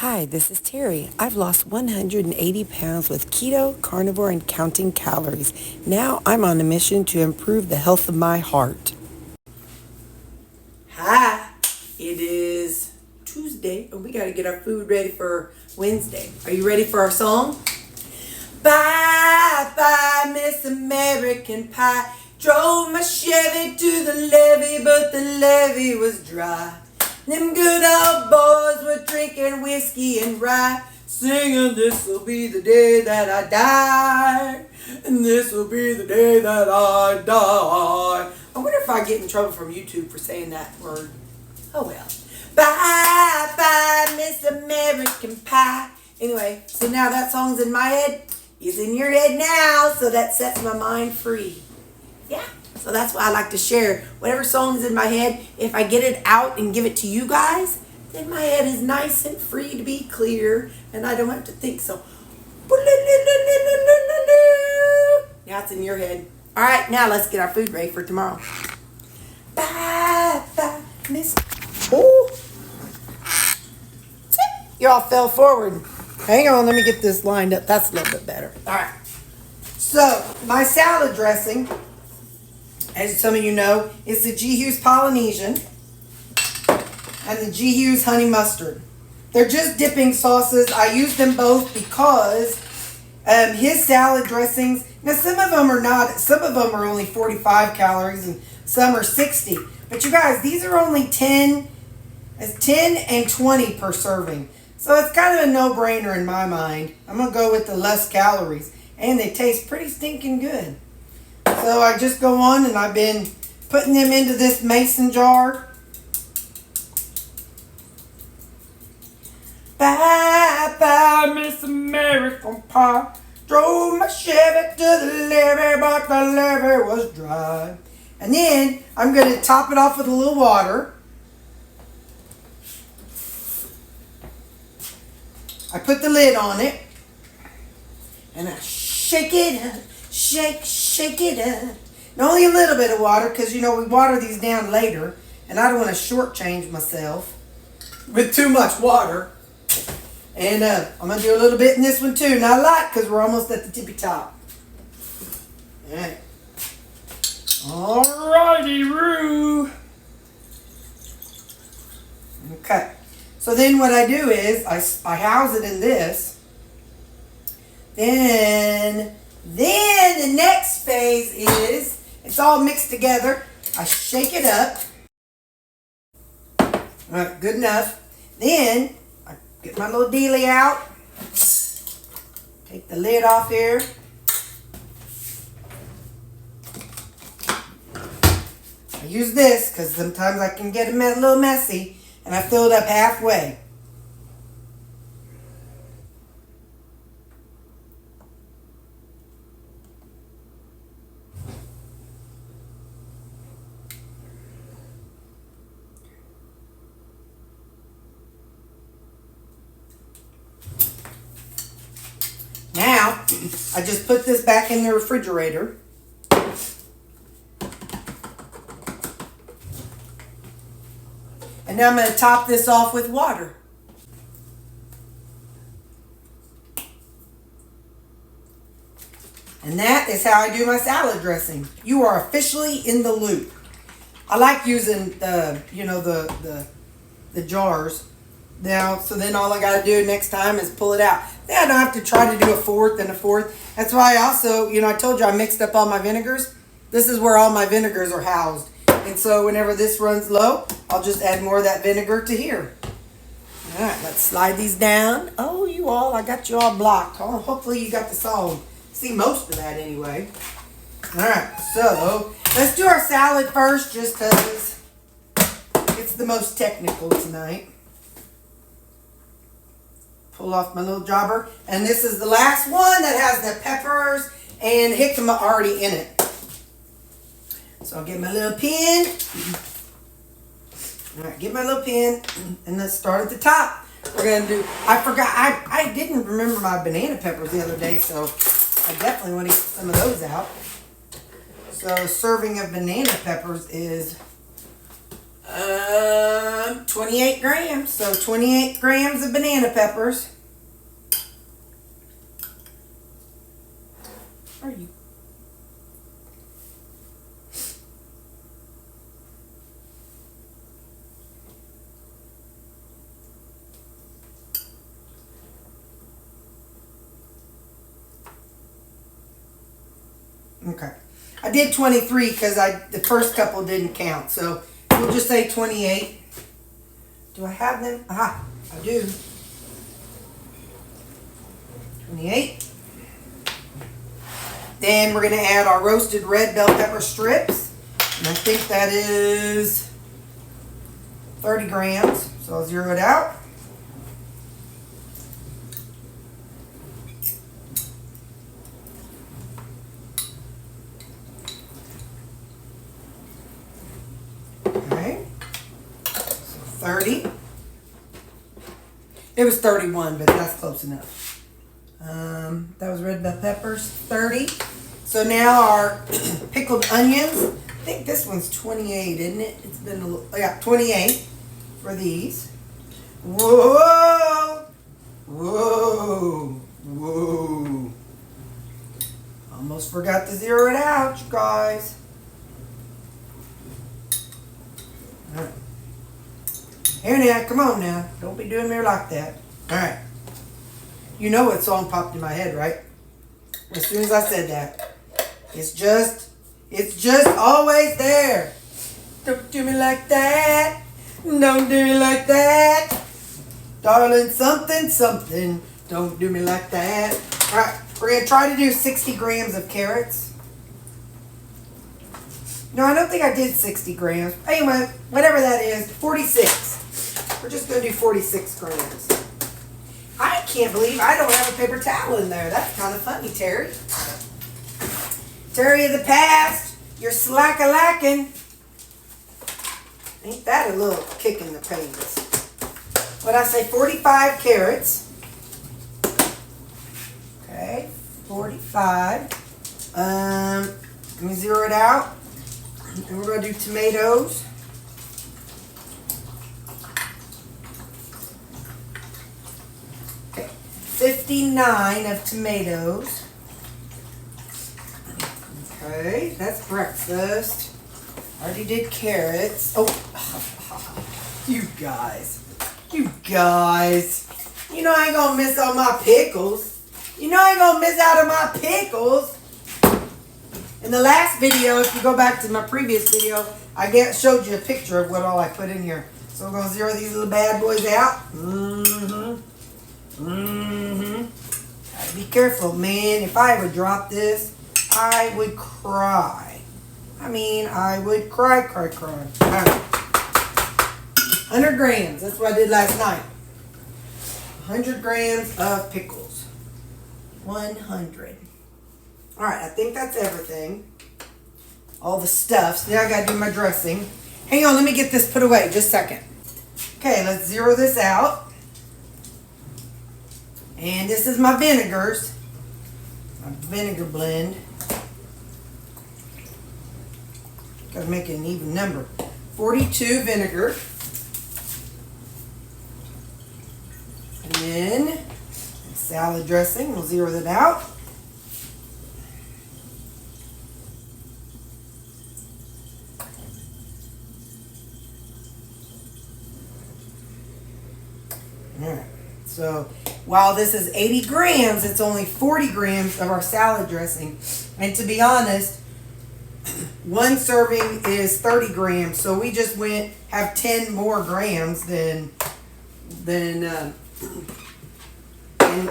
Hi, this is Terry. I've lost 180 pounds with keto, carnivore, and counting calories. Now I'm on a mission to improve the health of my heart. Hi, it is Tuesday, and we got to get our food ready for Wednesday. Are you ready for our song? Bye, bye, Miss American Pie. Drove my Chevy to the levee, but the levee was dry. Them good old boys were drinking whiskey and rye, singing, "This'll be the day that I die, and this'll be the day that I die." I wonder if I get in trouble from YouTube for saying that word. Oh well. Bye, bye, Miss American Pie. Anyway, so now that song's in my head. It's in your head now, so that sets my mind free. Yeah. So that's why I like to share whatever song is in my head. If I get it out and give it to you guys, then my head is nice and free to be clear, and I don't have to think so. Now it's in your head. All right, now let's get our food ready for tomorrow. Bye, bye, Miss. Oh, y'all fell forward. Hang on, let me get this lined up. That's a little bit better. All right. So my salad dressing, as some of you know, it's the G. Hughes Polynesian and the G. Hughes Honey Mustard. They're just dipping sauces. I use them both because his salad dressings, now some of them are not, some of them are only 45 calories and some are 60. But you guys, these are only 10 and 20 per serving. So it's kind of a no-brainer in my mind. I'm going to go with the less calories. And they taste pretty stinking good. So I just go on and I've been putting them into this mason jar. Bye, bye, Miss American Pie. Drove my Chevy to the levee, but the levee was dry. And then I'm going to top it off with a little water. I put the lid on it. And I shake it up. Shake it up. And only a little bit of water because, you know, we water these down later. And I don't want to shortchange myself with too much water. And I'm going to do a little bit in this one too. Not a lot because we're almost at the tippy top. All right. Alrighty, Roo. Okay. So then what I do is I house it in this. Then the next phase is, it's all mixed together. I shake it up. All right, good enough. Then I get my little dealie out. Take the lid off here. I use this because sometimes I can get it a little messy, and I fill it up halfway. Now, I just put this back in the refrigerator. And now I'm going to top this off with water. And that is how I do my salad dressing. You are officially in the loop. I like using the, you know, the jars. Now, so then all I got to do next time is pull it out. Then I don't have to try to do a fourth and a fourth. That's why I also, you know, I told you I mixed up all my vinegars. This is where all my vinegars are housed. And so whenever this runs low, I'll just add more of that vinegar to here. All right, let's slide these down. Oh, you all, I got you all blocked. Oh, hopefully you got this all, see most of that anyway. All right, so let's do our salad first just because it's the most technical tonight. Pull off my little jobber. And this is the last one that has the peppers and jicama already in it. So I'll get my little pin. All right, get my little pin. And let's start at the top. We're going to do, I forgot, I didn't remember my banana peppers the other day, so I definitely want to get some of those out. So a serving of banana peppers is 28 grams. So 28 grams of banana peppers. Are you? Okay. I did 23 because the first couple didn't count. So we'll just say 28. Do I have them? Ah, I do. 28. Then we're going to add our roasted red bell pepper strips. And I think that is 30 grams. So I'll zero it out. Okay. So 30. It was 31, but that's close enough. That was red bell peppers, 30. So now our pickled onions. I think this one's 28, isn't it? It's been a little, yeah, 28 for these. Whoa! Whoa! Whoa! Almost forgot to zero it out, you guys. All right. Here now, come on now. Don't be doing me like that. All right. You know what song popped in my head, right? As soon as I said that. It's just always there. Don't do me like that. Don't do me like that. Darling, something, something. Don't do me like that. All right, we're going to try to do 60 grams of carrots. No, I don't think I did 60 grams. Anyway, whatever that is, 46. We're just going to do 46 grams. I can't believe I don't have a paper towel in there. That's kind of funny, Terry. Terry of the past, you're slack-a-lacking. Ain't that a little kick in the pants? What'd I say, 45 carrots. Okay, 45. Let me zero it out. And we're going to do tomatoes. Okay, 59 of tomatoes. Okay, that's breakfast. I already did carrots. Oh, you guys. You guys. You know I ain't going to miss all my pickles. You know I ain't going to miss out on my pickles. In the last video, if you go back to my previous video, I showed you a picture of what all I put in here. So we're going to zero these little bad boys out. Gotta be careful, man. If I would drop this, I would cry. I mean, I would cry. All right. 100 grams. That's what I did last night. 100 grams of pickles. 100. All right, I think that's everything. All the stuffs. Now I got to do my dressing. Hang on, let me get this put away. Just a second. Okay, let's zero this out. And this is my vinegars. My vinegar blend. Got to make it an even number. 42 vinegar. And then salad dressing. We'll zero that out. Alright, so while this is 80 grams, it's only 40 grams of our salad dressing. And to be honest, one serving is 30 grams, so we just have 10 more grams than and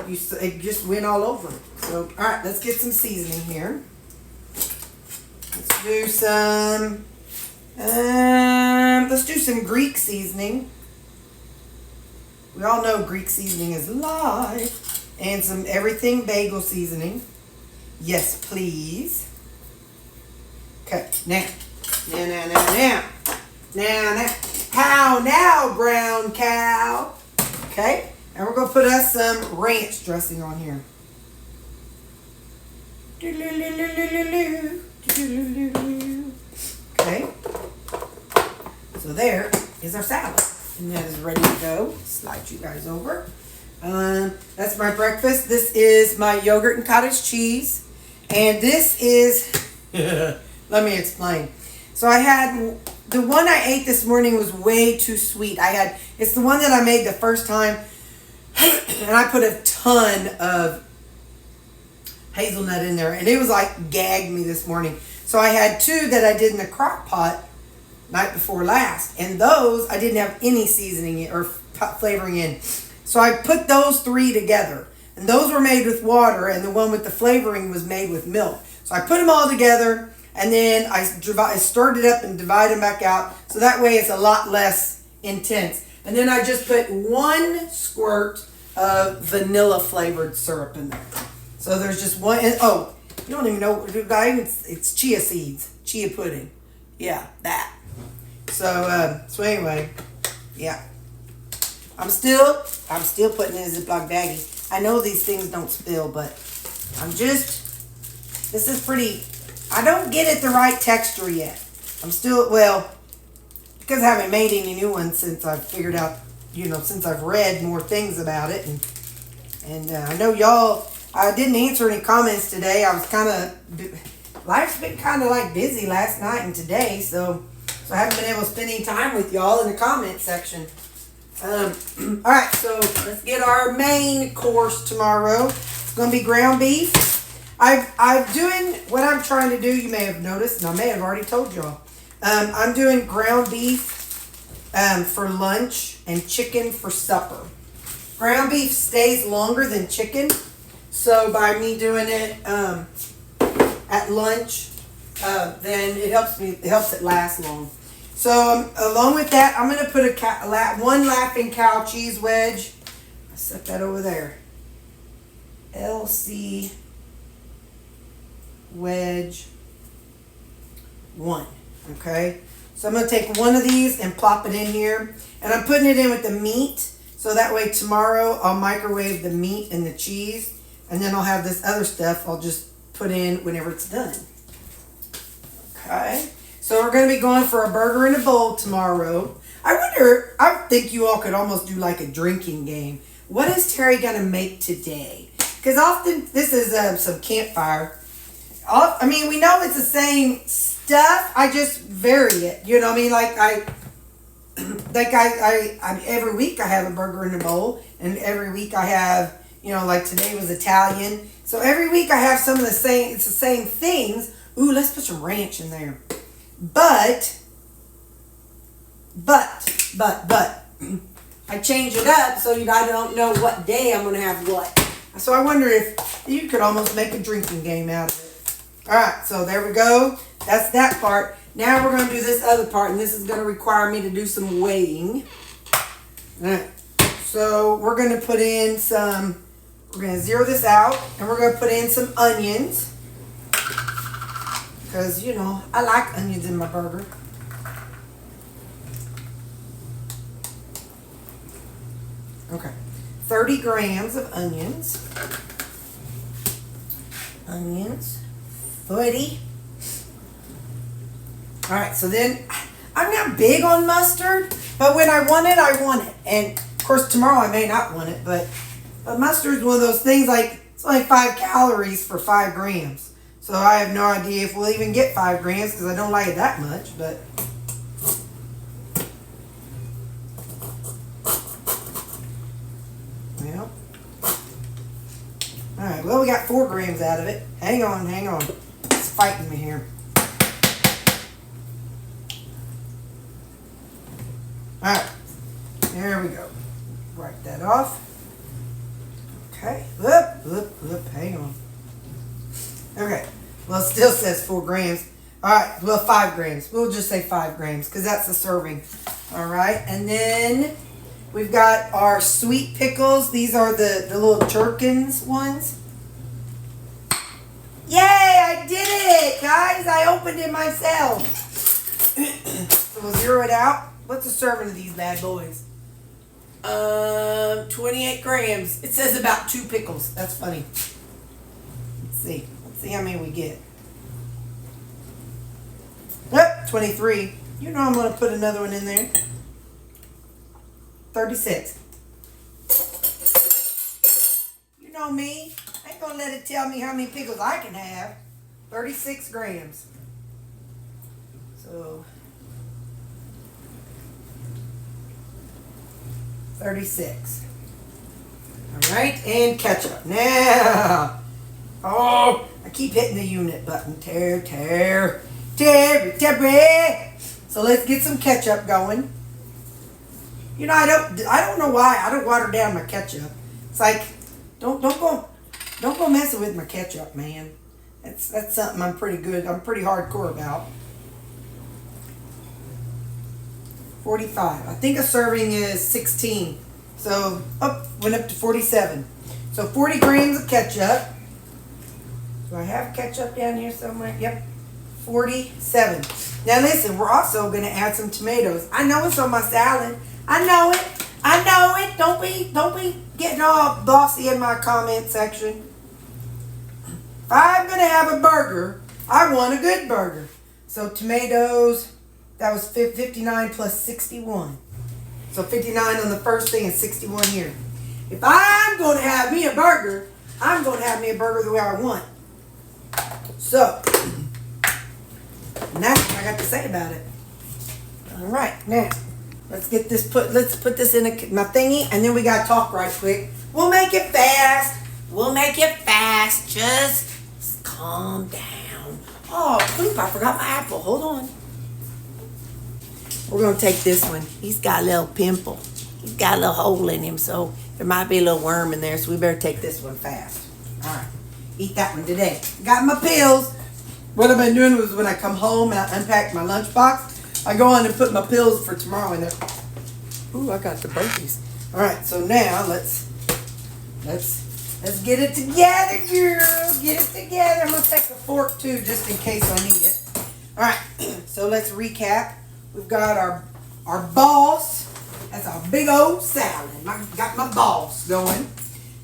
it just went all over. So, all right, let's get some seasoning here. Let's do some Greek seasoning. We all know Greek seasoning is life. And some everything bagel seasoning. Yes, please. Okay, now. How now, brown cow? Okay, and we're going to put us some ranch dressing on here. Okay. So So there is our salad. And that is ready to go. Slide you guys over. That's my breakfast. This is my yogurt and cottage cheese. And this is, let me explain. So I had, the one I ate this morning was way too sweet. It's the one that I made the first time. And I put a ton of hazelnut in there. And it was like gagged me this morning. So I had two that I did in the crock pot night before last. And those, I didn't have any seasoning or flavoring in. So I put those three together. And those were made with water. And the one with the flavoring was made with milk. So I put them all together. And then I stirred it up and divided them back out. So that way it's a lot less intense. And then I just put 1 squirt of vanilla flavored syrup in there. So there's just one. And, oh, you don't even know. It's chia seeds. Chia pudding. Yeah, that. So anyway, yeah. I'm still putting it in a Ziploc baggie. I know these things don't spill, but this is pretty, I don't get it the right texture yet. I'm still, well, because I haven't made any new ones since I've figured out, since I've read more things about it. And I know y'all, I didn't answer any comments today. I was life's been kind of like busy last night and today, so I haven't been able to spend any time with y'all in the comment section. All right, so let's get our main course tomorrow. It's going to be ground beef. I'm doing what I'm trying to do. You may have noticed, and I may have already told y'all. I'm doing ground beef for lunch and chicken for supper. Ground beef stays longer than chicken, so by me doing it at lunch, then it helps it last long. So along with that, I'm going to put one Laughing Cow cheese wedge. I set that over there. LC wedge 1. Okay. So I'm going to take one of these and plop it in here. And I'm putting it in with the meat. So that way tomorrow I'll microwave the meat and the cheese. And then I'll have this other stuff I'll just put in whenever it's done. Okay. So we're going to be going for a burger in a bowl tomorrow. I think you all could almost do like a drinking game. What is Terri going to make today? Because often this is some campfire. I mean, we know it's the same stuff. I just vary it. You know what I mean? I every week I have a burger in a bowl. And every week I have, like today was Italian. So every week I have some of the same, it's the same things. Ooh, let's put some ranch in there. But, I change it up so I don't know what day I'm going to have what. So I wonder if you could almost make a drinking game out of it. All right, so there we go. That's that part. Now we're going to do this other part, and this is going to require me to do some weighing. All right, so we're going to put in we're going to zero this out, and we're going to put in some onions. Because, I like onions in my burger. Okay. 30 grams of onions. Onions. 30. Alright, so then, I'm not big on mustard, but when I want it, I want it. And, of course, tomorrow I may not want it, but mustard is one of those things it's only 5 calories for 5 grams. So I have no idea if we'll even get 5 grams because I don't like it that much, but. Well. Alright, well we got 4 grams out of it. Hang on. It's fighting me here. Alright, there we go. Wipe that off. Okay, hang on. Okay. Well, it still says 4 grams. All right. Well, 5 grams. We'll just say 5 grams because that's the serving. All right. And then we've got our sweet pickles. These are the little Jerkins ones. Yay! I did it, guys. I opened it myself. So we'll zero it out. What's the serving of these bad boys? 28 grams. It says about 2 pickles. That's funny. Let's see how many we get. Yep, 23. You know I'm going to put another one in there. 36. You know me. I ain't going to let it tell me how many pickles I can have. 36 grams. So 36. All right, and ketchup. Now, oh, I keep hitting the unit button. Terri. So let's get some ketchup going. You know, I don't know why I don't water down my ketchup. It's like, don't go messing with my ketchup, man. That's something I'm pretty hardcore about. 45. I think a serving is 16. So, went up to 47. So 40 grams of ketchup. Do I have ketchup down here somewhere? Yep. 47. Now listen, we're also going to add some tomatoes. I know it's on my salad. I know it. Don't be getting all bossy in my comment section. If I'm going to have a burger, I want a good burger. So tomatoes, that was 59 plus 61. So 59 on the first thing and 61 here. If I'm going to have me a burger, I'm going to have me a burger the way I want. So, and that's what I got to say about it. All right, now let's put this in my thingy, and then we got to talk right quick. We'll make it fast. Just calm down. Oh, poop! I forgot my apple. Hold on. We're going to take this one. He's got a little pimple. He's got a little hole in him, so there might be a little worm in there, so we better take this one fast. All right. Eat that one today. Got my pills. What I've been doing was when I come home and I unpack my lunchbox, I go on and put my pills for tomorrow in there. Ooh, I got the burpees. All right, so now let's get it together, girl. Get it together. I'm going to take a fork, too, just in case I need it. All right, so let's recap. We've got our balls. That's our big old salad. Got my balls going.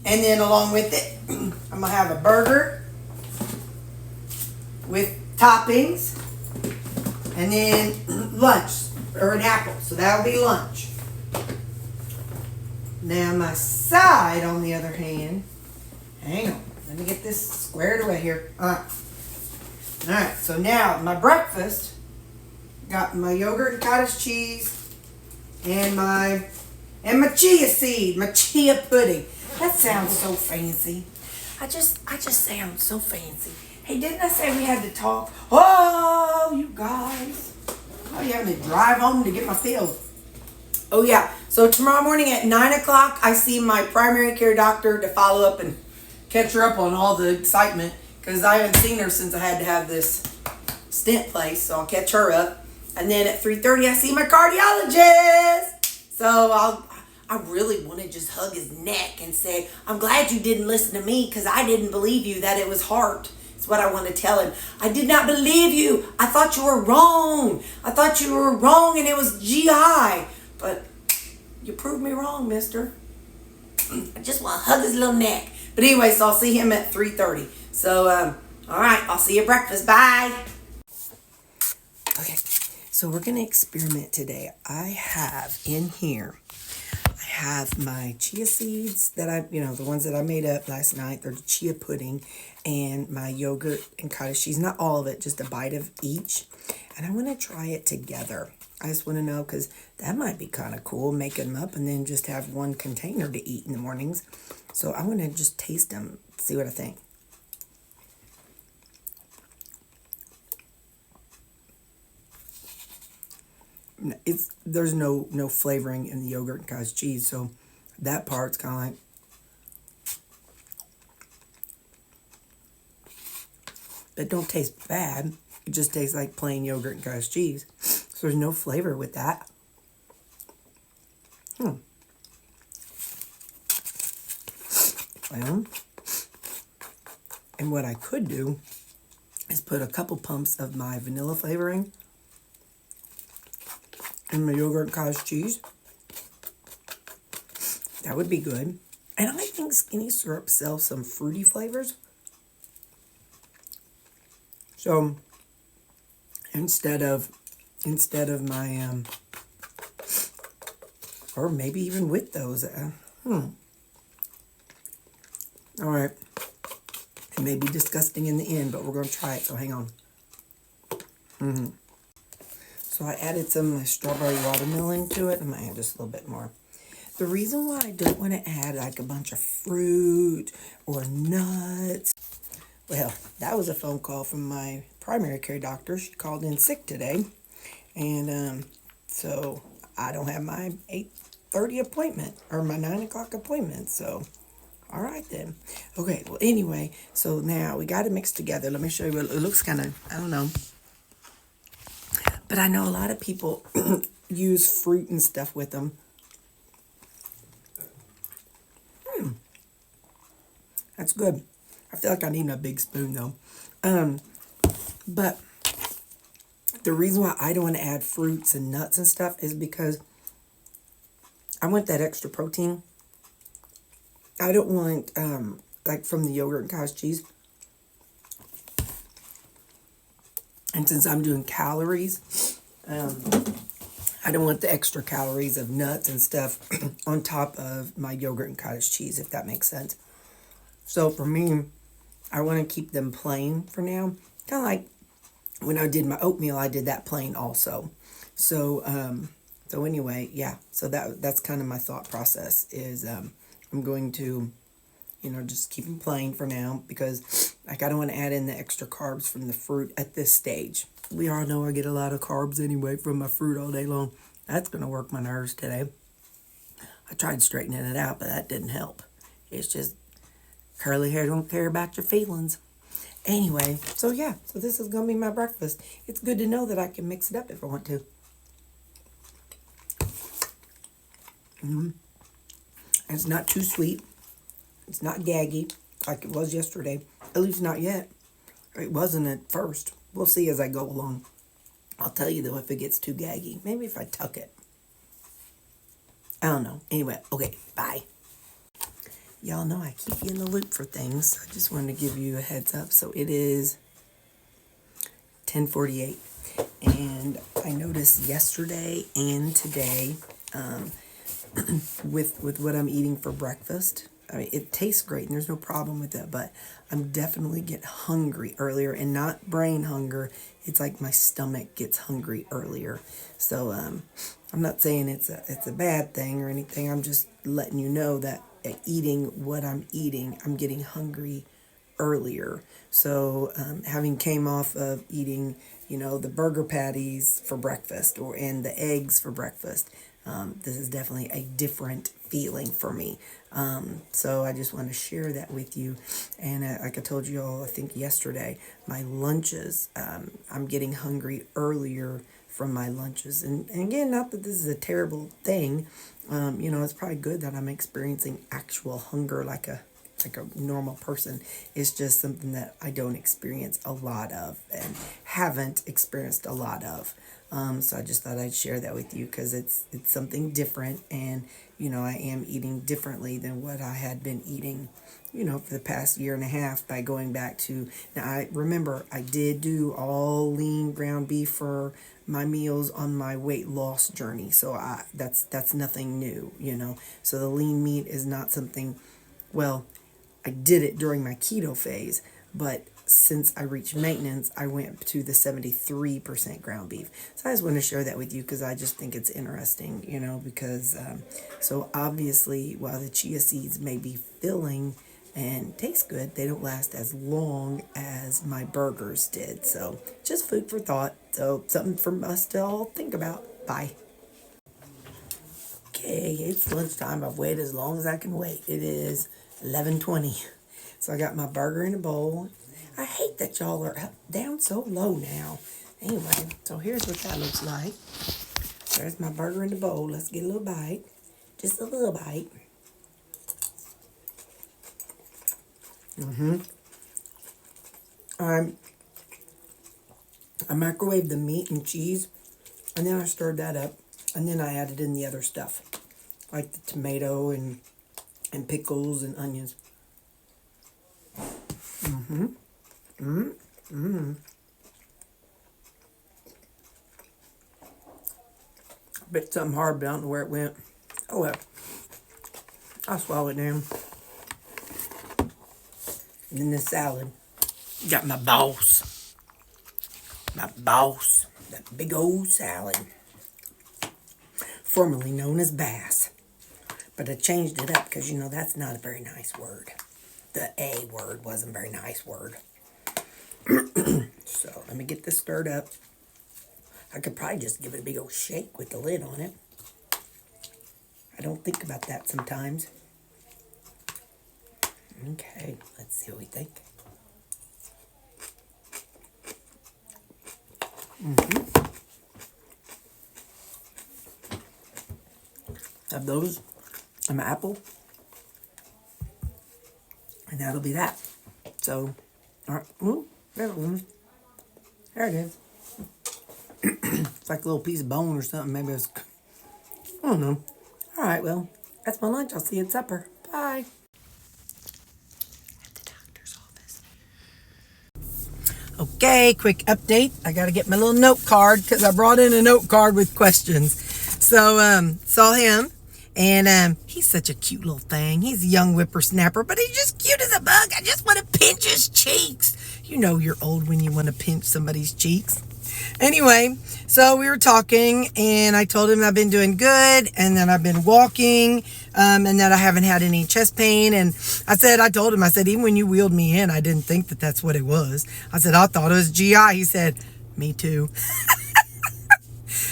And then along with it, I'm going to have a burger with toppings. And then lunch, or an apple. So that'll be lunch. Now my side, on the other hand, hang on. Let me get this squared away here. All right, so now my breakfast. Got my yogurt and cottage cheese and my chia seed, my chia pudding. That sounds so fancy. I just sound so fancy. Hey, didn't I say we had to talk? Oh, you guys. Oh, you having to drive home to get my pills. Oh, yeah. So tomorrow morning at 9 o'clock, I see my primary care doctor to follow up and catch her up on all the excitement because I haven't seen her since I had to have this stent placed, so I'll catch her up. And then at 3:30, I see my cardiologist. So I really want to just hug his neck and say, I'm glad you didn't listen to me because I didn't believe you that it was heart. That's what I want to tell him. I did not believe you. I thought you were wrong. And it was GI. But you proved me wrong, mister. I just want to hug his little neck. But anyway, so I'll see him at 3:30. So, all right, I'll see you at breakfast. Bye. Okay. So we're going to experiment today. I have in here, I have my chia seeds that the ones that I made up last night. They're the chia pudding and my yogurt and cottage cheese. Not all of it, just a bite of each. And I want to try it together. I just want to know because that might be kind of cool, making them up and then just have one container to eat in the mornings. So I'm going to just taste them, see what I think. There's no flavoring in the yogurt and cottage cheese, so that part's kind of like, it don't taste bad. It just tastes like plain yogurt and cottage cheese. So there's no flavor with that. Well, and what I could do is put a couple pumps of my vanilla flavoring and my yogurt and cottage cheese. That would be good. And I think Skinny Syrup sells some fruity flavors. So instead of instead of my, or maybe even with those. All right. It may be disgusting in the end, but we're going to try it, so hang on. So I added some strawberry watermelon to it. I'm going to add just a little bit more. The reason why I don't want to add like a bunch of fruit or nuts, well, that was a phone call from my primary care doctor. She called in sick today. And so I don't have my 8:30 appointment or my 9 o'clock appointment. So, all right then. Okay, well, anyway, so now we got it mixed together. Let me show you. It looks kind of, I don't know. But I know a lot of people use fruit and stuff with them. That's good. I feel like I need a big spoon though. But the reason why I don't want to add fruits and nuts and stuff is because I want that extra protein. I don't want, like from the yogurt and cottage cheese. And since I'm doing calories, I don't want the extra calories of nuts and stuff on top of my yogurt and cottage cheese, if that makes sense. So for me, I want to keep them plain for now. Kind of like when I did my oatmeal, I did that plain also. So, so anyway, yeah. So that's kind of my thought process is I'm going to, just keep them plain for now because like I don't want to add in the extra carbs from the fruit at this stage. We all know I get a lot of carbs anyway from my fruit all day long. That's going to work my nerves today. I tried straightening it out, but that didn't help. It's just curly hair don't care about your feelings. Anyway, so yeah, so this is going to be my breakfast. It's good to know that I can mix it up if I want to. It's not too sweet. It's not gaggy like it was yesterday. At least not yet. It wasn't at first. We'll see as I go along. I'll tell you though if it gets too gaggy. Maybe if I tuck it. I don't know. Anyway, okay, bye. Y'all know I keep you in the loop for things. I just wanted to give you a heads up. So it is 10:48. And I noticed yesterday and today with what I'm eating for breakfast. I mean, it tastes great and there's no problem with that, but I'm definitely getting hungry earlier and not brain hunger. It's like my stomach gets hungry earlier. So I'm not saying it's a bad thing or anything. I'm just letting you know that eating what I'm eating, I'm getting hungry earlier. So having came off of eating, the burger patties for breakfast and the eggs for breakfast, this is definitely a different feeling for me. So I just want to share that with you. And like I told you all, I think yesterday, my lunches, I'm getting hungry earlier from my lunches. And again, not that this is a terrible thing. It's probably good that I'm experiencing actual hunger like a normal person. It's just something that I don't experience a lot of and haven't experienced a lot of. So I just thought I'd share that with you because it's something different, and I am eating differently than what I had been eating for the past year and a half by going back to, now I remember I did do all lean ground beef for my meals on my weight loss journey, so that's nothing new, so the lean meat is not something, well, I did it during my keto phase, but since I reached maintenance, I went to the 73% ground beef. So I just want to share that with you because I just think it's interesting, because so obviously while the chia seeds may be filling and taste good, they don't last as long as my burgers did. So just food for thought. So something for us to all think about. Bye. Okay, it's lunchtime. I've waited as long as I can wait. It is 11:20. So I got my burger in a bowl. I hate that y'all are down so low now. Anyway, so here's what that looks like. There's my burger in the bowl. Let's get a little bite. Just a little bite. I microwaved the meat and cheese, and then I stirred that up, and then I added in the other stuff, like the tomato and pickles and onions. Bit something hard, but I don't know where it went. Oh well. I'll swallow it down. And then this salad. Got my boss. My boss. That big old salad. Formerly known as bass. But I changed it up because, you know, that's not a very nice word. The A word wasn't a very nice word. So, let me get this stirred up. I could probably just give it a big old shake with the lid on it. I don't think about that sometimes. Okay, let's see what we think. Have those. An apple. And that'll be that. So, all right. Ooh, there it is. There it is. It's like a little piece of bone or something. Maybe it's, I don't know. All right, well, that's my lunch. I'll see you at supper. Bye. At the doctor's office. Okay, quick update. I got to get my little note card because I brought in a note card with questions. So, saw him. And he's such a cute little thing. He's a young whippersnapper, but he's just cute as a bug. I just want to pinch his cheeks. You know you're old when you want to pinch somebody's cheeks. Anyway, so we were talking, and I told him I've been doing good, and that I've been walking, and that I haven't had any chest pain. And I told him, even when you wheeled me in, I didn't think that that's what it was. I said, I thought it was GI. He said, me too.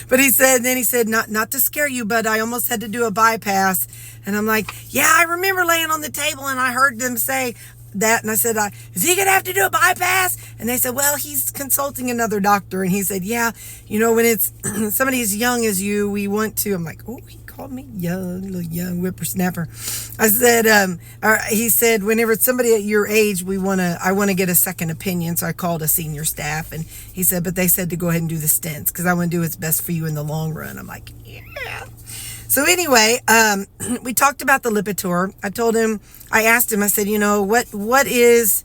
But he said, not to scare you, but I almost had to do a bypass. And I'm like, yeah, I remember laying on the table and I heard them say that. And I said, is he going to have to do a bypass? And they said, well, he's consulting another doctor. And he said, yeah, you know, when it's somebody as young as you, we want to. I'm like, oh, he called me little young whippersnapper. I said, he said, whenever it's somebody at your age, I want to get a second opinion. So I called a senior staff, and he said, but they said to go ahead and do the stents because I want to do what's best for you in the long run. I'm like, yeah. So anyway, we talked about the Lipitor. I asked him, I said, you know, what is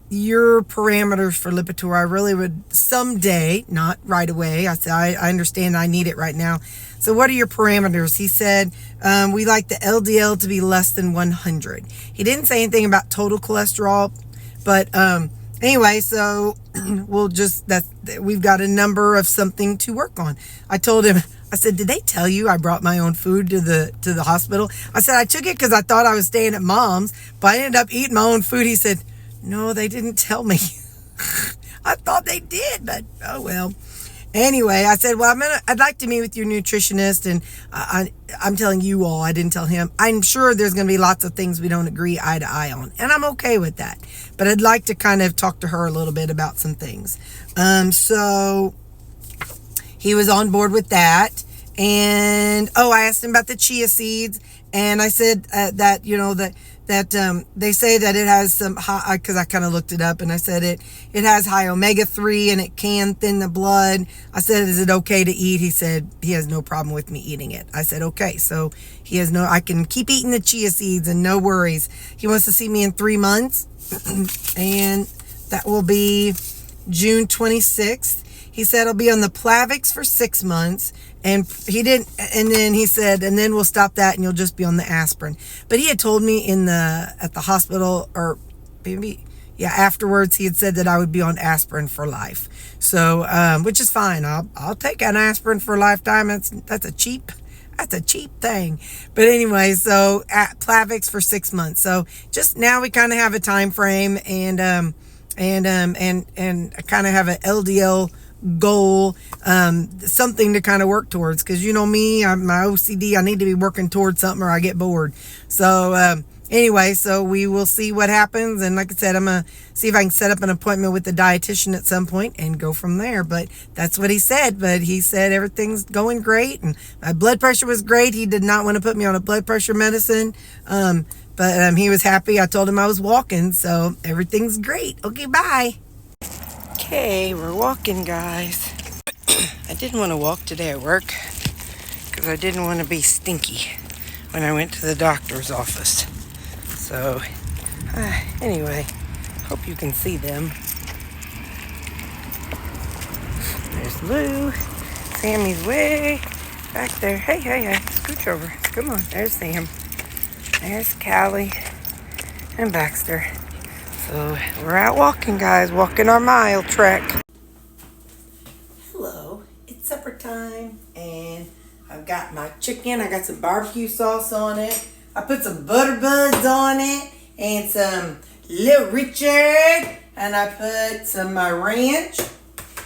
your parameters for Lipitor? I really would someday, not right away. I said, I understand I need it right now. So what are your parameters? He said, we like the LDL to be less than 100. He didn't say anything about total cholesterol, but anyway, so we've got a number of something to work on. I told him, I said, did they tell you I brought my own food to the hospital? I said, I took it because I thought I was staying at mom's, but I ended up eating my own food. He said, no, they didn't tell me. I thought they did, but oh well. Anyway, I said, well, I'd like to meet with your nutritionist, and I'm telling you all, I didn't tell him. I'm sure there's going to be lots of things we don't agree eye to eye on, and I'm okay with that. But I'd like to kind of talk to her a little bit about some things. So he was on board with that. And, I asked him about the chia seeds, and I said that, you know, that they say that it has some high, because I kind of looked it up, and I said it has high omega-3 and it can thin the blood. I said, is it okay to eat? He said he has no problem with me eating it. I said, okay, so I can keep eating the chia seeds and no worries. He wants to see me in 3 months, and that will be June 26th. He said I'll be on the Plavix for 6 months. And he didn't, and then he said, and then we'll stop that and you'll just be on the aspirin. But he had told me at the hospital, or maybe, afterwards, he had said that I would be on aspirin for life. So, which is fine. I'll take an aspirin for a lifetime. That's a cheap thing. But anyway, so at Plavix for 6 months. So just now we kind of have a time frame, and I kind of have an LDL goal, something to kind of work towards, because you know me, my OCD, I need to be working towards something or I get bored. So anyway, so we will see what happens, and like I said, I'm gonna see if I can set up an appointment with the dietitian at some point and go from there. But that's what he said. But he said everything's going great, and my blood pressure was great. He did not want to put me on a blood pressure medicine, but he was happy. I told him I was walking, so everything's great. Okay, bye. Okay, we're walking, guys. I didn't want to walk today at work because I didn't want to be stinky when I went to the doctor's office. So, anyway, hope you can see them. There's Lou. Sammy's way back there. Hey, hey, hey. Scooch over. Come on. There's Sam. There's Callie and Baxter. So we're out walking, guys. Walking our mile trek. Hello. It's supper time. And I've got my chicken. I got some barbecue sauce on it. I put some butter buds on it. And some Little Richard. And I put some my ranch.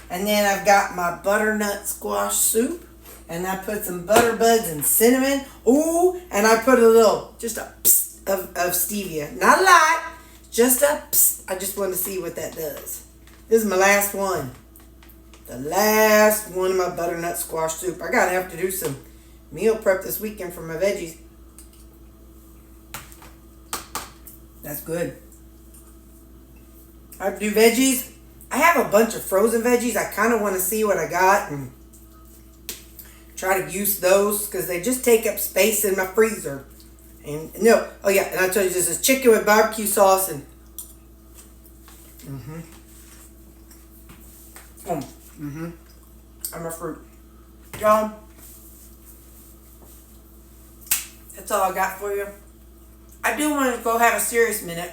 And then I've got my butternut squash soup. And I put some butter buds and cinnamon. Ooh, and I put a little, just a psst of stevia. Not a lot, just a psst. I just want to see what that does. This is my last one. The last one of my butternut squash soup. I gotta have to do some meal prep this weekend for my veggies. That's good. I do veggies. I have a bunch of frozen veggies. I kind of want to see what I got and try to use those because they just take up space in my freezer. And no, oh yeah, and I told you this is chicken with barbecue sauce and and my fruit. Y'all, that's all I got for you. I do want to go have a serious minute.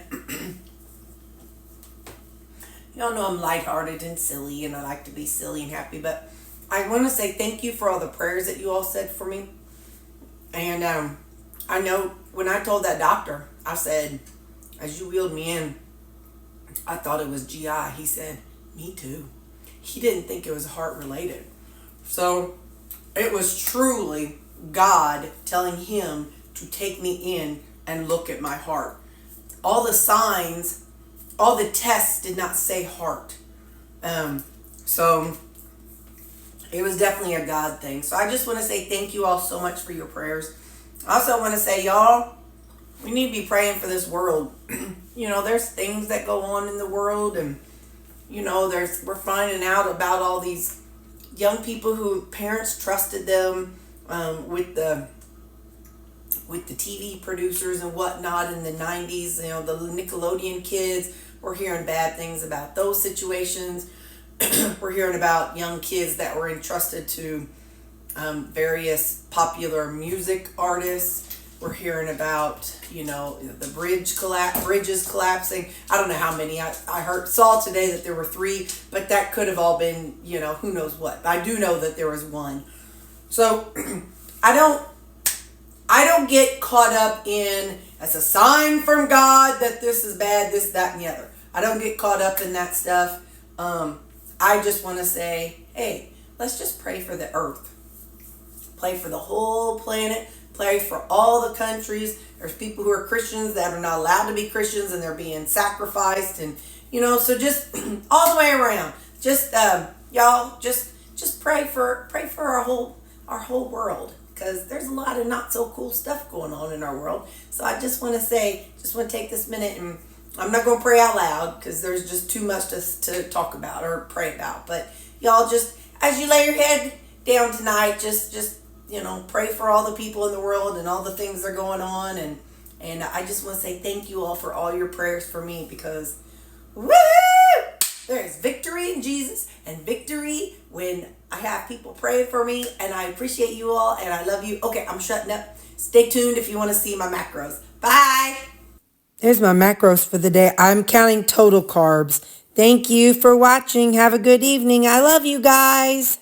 Y'all know I'm lighthearted and silly, and I like to be silly and happy, but I want to say thank you for all the prayers that you all said for me. And I know when I told that doctor, I said, as you wheeled me in, I thought it was GI. He said, me too. He didn't think it was heart related. So it was truly God telling him to take me in and look at my heart. All the signs, all the tests did not say heart. So it was definitely a God thing. So I just want to say thank you all so much for your prayers. I also want to say, y'all, we need to be praying for this world. You know, there's things that go on in the world, and you know, we're finding out about all these young people who parents trusted them with the TV producers and whatnot in the 90s. You know, the Nickelodeon kids. We're hearing bad things about those situations. We're hearing about young kids that were entrusted to various popular music artists. We're hearing about, you know, the bridges collapsing. I don't know how many. I saw today that there were 3, but that could have all been, you know, who knows what. I do know that there was 1. So I don't get caught up in as a sign from God that this is bad, this, that, and the other. I don't get caught up in that stuff. I just want to say, hey, let's just pray for the earth. Pray for the whole planet. Pray for all the countries. There's people who are Christians that are not allowed to be Christians, and they're being sacrificed. And, you know, so just all the way around. Just, y'all, just pray for our whole world. Because there's a lot of not so cool stuff going on in our world. So I just want to take this minute, and I'm not going to pray out loud because there's just too much to talk about or pray about. But y'all, just as you lay your head down tonight, just you know, pray for all the people in the world and all the things that are going on. And I just want to say thank you all for all your prayers for me, because woo! There is victory in Jesus and victory when I have people praying for me, and I appreciate you all, and I love you. Okay, I'm shutting up. Stay tuned if you want to see my macros. Bye. There's my macros for the day. I'm counting total carbs. Thank you for watching. Have a good evening. I love you guys.